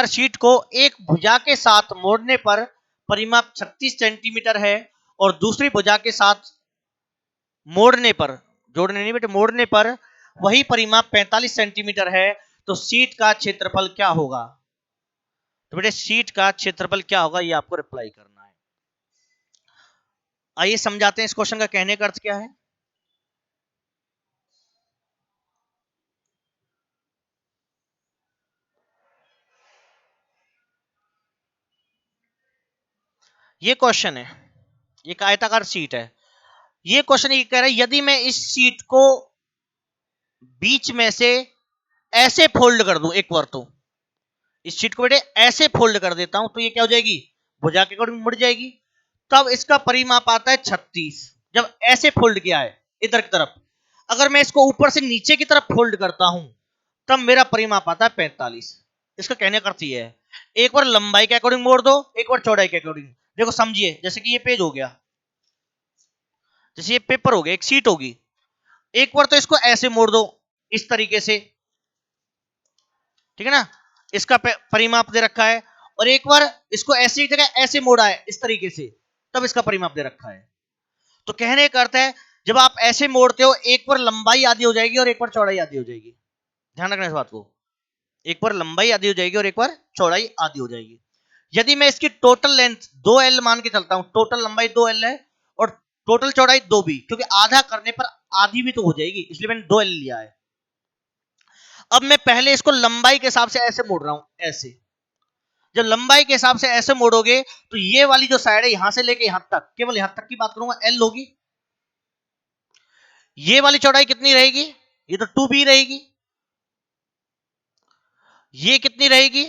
शीट को एक भुजा के साथ मोड़ने पर परिमाप 36 सेंटीमीटर है, और दूसरी भुजा के साथ मोड़ने पर, जोड़ने नहीं बेटे, मोड़ने पर वही परिमाप 45 सेंटीमीटर है, तो शीट का क्षेत्रफल क्या होगा? तो बेटे शीट का क्षेत्रफल क्या होगा, ये आपको रिप्लाई करना है। आइए समझाते हैं इस क्वेश्चन का कहने का अर्थ क्या है। ये क्वेश्चन है, एक आयताकार शीट है, ये क्वेश्चन ये कह रहा है यदि मैं इस शीट को बीच में से ऐसे फोल्ड कर दूं, एक बार तो इस शीट को बेटे ऐसे फोल्ड कर देता हूं, तो ये क्या हो जाएगी? भुजा के अकॉर्डिंग मुड़ जाएगी। तब इसका परिमाप आता है 36, जब ऐसे फोल्ड किया है इधर की तरफ। अगर मैं इसको ऊपर से नीचे की तरफ फोल्ड करता हूं, तब मेरा परिमाप आता है 45। इसका कहने का अर्थ ये है, एक बार लंबाई के अकॉर्डिंग मोड़ दो, एक बार चौड़ाई के अकॉर्डिंग। देखो समझिए, जैसे कि ये पेज हो गया, जैसे ये पेपर हो गया, एक सीट होगी, एक बार तो इसको ऐसे मोड़ दो इस तरीके से, ठीक है ना, इसका परिमाप दे रखा है, और एक बार इसको ऐसी जगह ऐसे मोड़ा है इस तरीके से, तब इसका परिमाप दे रखा है। तो कहने का अर्थ है जब आप ऐसे मोड़ते हो, एक बार लंबाई आधी हो जाएगी और एक बार चौड़ाई आधी हो जाएगी। ध्यान रखना इस बात को, एक बार लंबाई आधी हो जाएगी और एक बार चौड़ाई आधी हो जाएगी। यदि मैं इसकी टोटल लेंथ 2L मान के चलता हूं, टोटल लंबाई 2L है और टोटल चौड़ाई 2 भी, क्योंकि आधा करने पर आधी भी तो हो जाएगी, इसलिए मैंने 2L लिया है। अब मैं पहले इसको लंबाई के हिसाब से ऐसे मोड़ रहा हूं, ऐसे। जब लंबाई के हिसाब से ऐसे मोड़ोगे तो ये वाली जो साइड है यहां से लेके यहां तक, केवल यहां तक की बात करूंगा, L होगी। ये वाली चौड़ाई कितनी रहेगी? ये तो 2B रहेगी। ये कितनी रहेगी?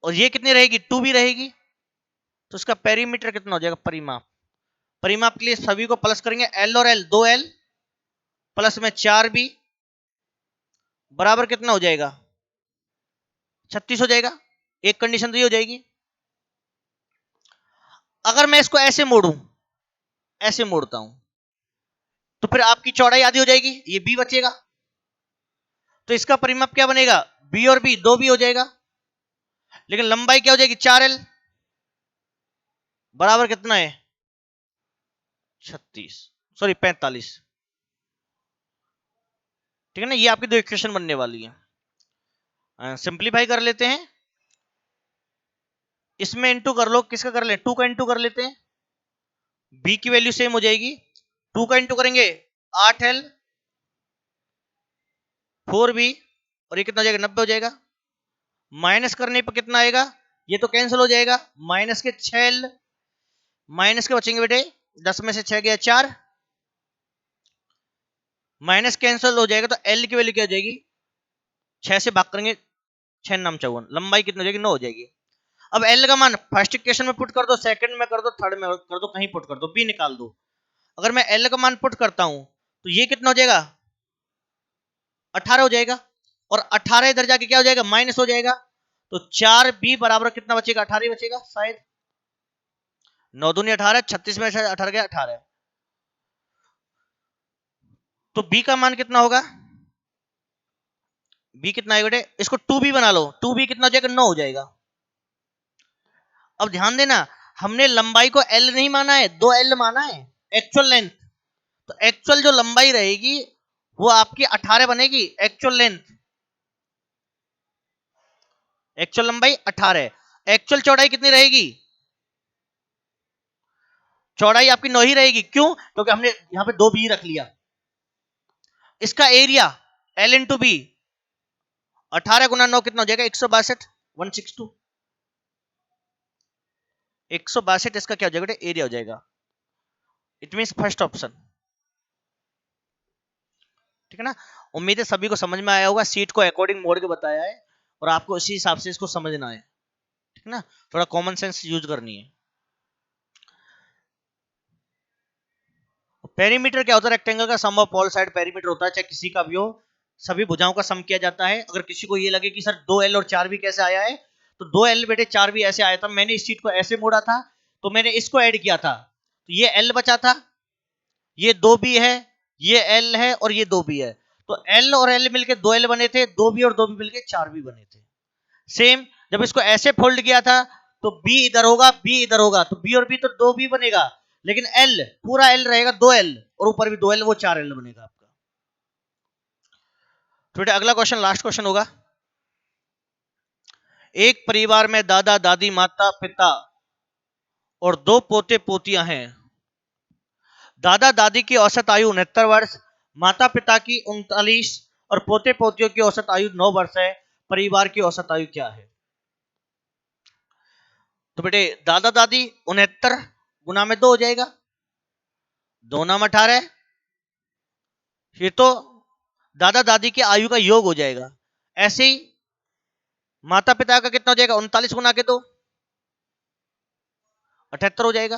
और ये कितनी रहेगी? 2B रहेगी। तो इसका पेरीमीटर कितना हो जाएगा? परिमाप, परिमाप के लिए सभी को प्लस करेंगे, L और L 2L प्लस में 4B बराबर कितना हो जाएगा? 36 हो जाएगा। एक कंडीशन तो ये हो जाएगी। अगर मैं इसको ऐसे मोड़ूं, ऐसे मोड़ता हूं, तो फिर आपकी चौड़ाई आधी हो जाएगी, ये B बचेगा, तो इसका परिमाप क्या बनेगा? B और B 2B हो जाएगा। लेकिन लंबाई क्या हो जाएगी? 4L बराबर कितना है? 36, सॉरी 45, ठीक है ना। ये आपकी दो इक्वेशन बनने वाली है। सिंप्लीफाई कर लेते हैं, इसमें इंटू कर लो, किसका कर ले? 2 का इंटू कर लेते हैं, B की वैल्यू सेम हो जाएगी, 2 का इंटू करेंगे 8L 4B, और ये कितना हो जाएगा? 90 हो जाएगा। माइनस करने पर कितना आएगा? ये तो कैंसिल हो जाएगा, माइनस के 6L माइनस के बचेंगे बेटे 10 में से 6 गया 4, माइनस कैंसिल हो जाएगा तो एल की वैल्यू क्या हो जाएगी, 6 से भाग करेंगे 6 नाम 54, लंबाई कितनी हो जाएगी 9 हो जाएगी। अब एल का मान फर्स्ट इक्वेशन में पुट कर दो, सेकंड में कर दो, थर्ड में कर दो, कहीं पुट कर दो, बी निकाल दो। अगर मैं एल का मान पुट करता हूं तो ये कितना हो जाएगा 18 हो जाएगा, और 18 इधर जाके क्या हो जाएगा माइनस हो जाएगा, तो 4b बराबर कितना बचेगा 18 बचेगा शायद, 9 दूनी 18, 36 में 18 गया 18, तो b का मान कितना होगा, b कितना है बेटे, इसको 2b बना लो, 2b कितना हो जाएगा 9 हो जाएगा। अब ध्यान देना हमने लंबाई को l नहीं माना है, 2l माना है एक्चुअल लेंथ, तो एक्चुअल जो लंबाई रहेगी वो आपकी 18 बनेगी, एक्चुअल लेंथ, एक्चुअल लंबाई 18, एक्चुअल चौड़ाई कितनी रहेगी, चौड़ाई आपकी 9 ही रहेगी, क्यों, क्योंकि हमने यहां पे 2b रख लिया। इसका एरिया l इंटू बी, 18 गुना 9 कितना हो जाएगा 162, 162, 162 इसका क्या हो जाएगा एरिया हो जाएगा, इट मींस फर्स्ट ऑप्शन। ठीक है ना, उम्मीद है सभी को समझ में आया होगा, सीट को अकॉर्डिंग मोड के बताया है और आपको उसी हिसाब से इसको समझना है। ठीक है ना, थोड़ा कॉमन सेंस यूज करनी है। पेरीमीटर क्या होता है, रेक्टेंगल का सम ऑफ ऑल साइड पेरीमीटर होता है, चाहे किसी का भी हो, सभी भुजाओं का सम किया जाता है। अगर किसी को ये लगे कि सर 2l और 4b कैसे आया है, तो 2l बेटे 4b ऐसे आया था, मैंने इस सीट को ऐसे मोड़ा था तो मैंने इसको ऐड किया था, तो ये l बचा था, ये 2b है, ये l है और ये 2b है, तो l और l मिलके 2l बने थे, 2b और 2b मिलके 4b बने थे। सेम जब इसको ऐसे फोल्ड किया था तो b इधर होगा, b इधर होगा, तो b और b तो 2b बनेगा, लेकिन l पूरा l रहेगा 2l और ऊपर भी 2l, वो 4l बनेगा आपका। तो बेटा अगला क्वेश्चन लास्ट क्वेश्चन होगा, एक परिवार में दादा दादी माता पिता और 2 पोते पोतियां हैं। दादा दादी की औसत आयु 69 वर्ष, माता पिता की 39 और पोते पोतियों की औसत आयु 9 वर्ष है, परिवार की औसत आयु क्या है। तो बेटे दादा दादी 69 गुना में 2 हो जाएगा, 2 नाम 18, ये तो दादा दादी की आयु का योग हो जाएगा। ऐसे ही माता पिता का कितना हो जाएगा 39 गुना के 2, 78 हो जाएगा।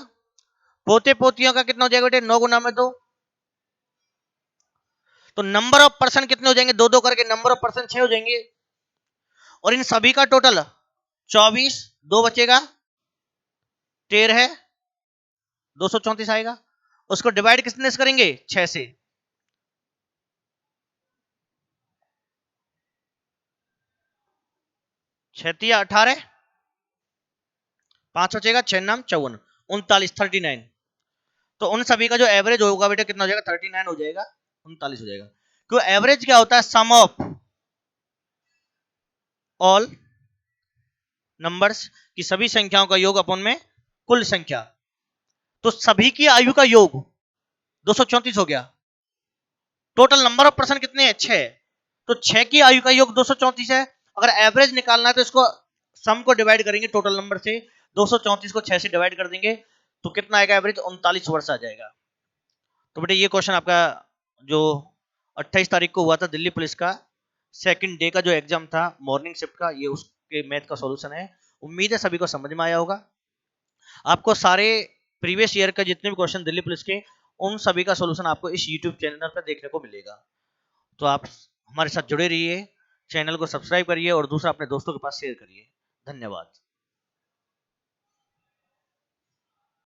पोते पोतियों का कितना हो जाएगा बेटे 9 गुना में 2, तो नंबर ऑफ पर्सन कितने हो जाएंगे, 2 2 करके नंबर ऑफ पर्सन 6 हो जाएंगे, और इन सभी का टोटल 24, 2 बचेगा 13 है, 234 आएगा, उसको डिवाइड किसने से करेंगे 6 से, 6 18, 5 बचेगा 6 नाम 54, 39 39, तो उन सभी का जो एवरेज होगा बेटा कितना हो जाएगा 39 हो जाएगा, 39 हो जाएगा। क्यों एवरेज क्या होता है, सम ऑफ ऑल नंबर्स की सभी संख्याओं का योग अपन में कुल संख्या, तो सभी की आयु का योग 234 हो गया, टोटल नंबर ऑफ पर्सन कितने हैं 6, तो 6 की आयु का योग 234 है। अगर एवरेज निकालना है तो इसको सम को डिवाइड करेंगे टोटल नंबर से, 234 को 6 से डिवाइड कर देंगे तो कितना आएगा एवरेज 39 वर्ष आ जाएगा। तो बेटे ये क्वेश्चन आपका जो 28 तारीख को हुआ था दिल्ली पुलिस का सेकंड डे का जो एग्जाम था मॉर्निंग शिफ्ट का, ये उसके मैथ का सॉल्यूशन है। उम्मीद है सभी को समझ में आया होगा। आपको सारे प्रीवियस ईयर का जितने भी क्वेश्चन दिल्ली पुलिस के, उन सभी का सॉल्यूशन आपको इस यूट्यूब चैनल पर देखने को मिलेगा। तो आप हमारे साथ जुड़े रहिए, चैनल को सब्सक्राइब करिए और दूसरा अपने दोस्तों के पास शेयर करिए। धन्यवाद।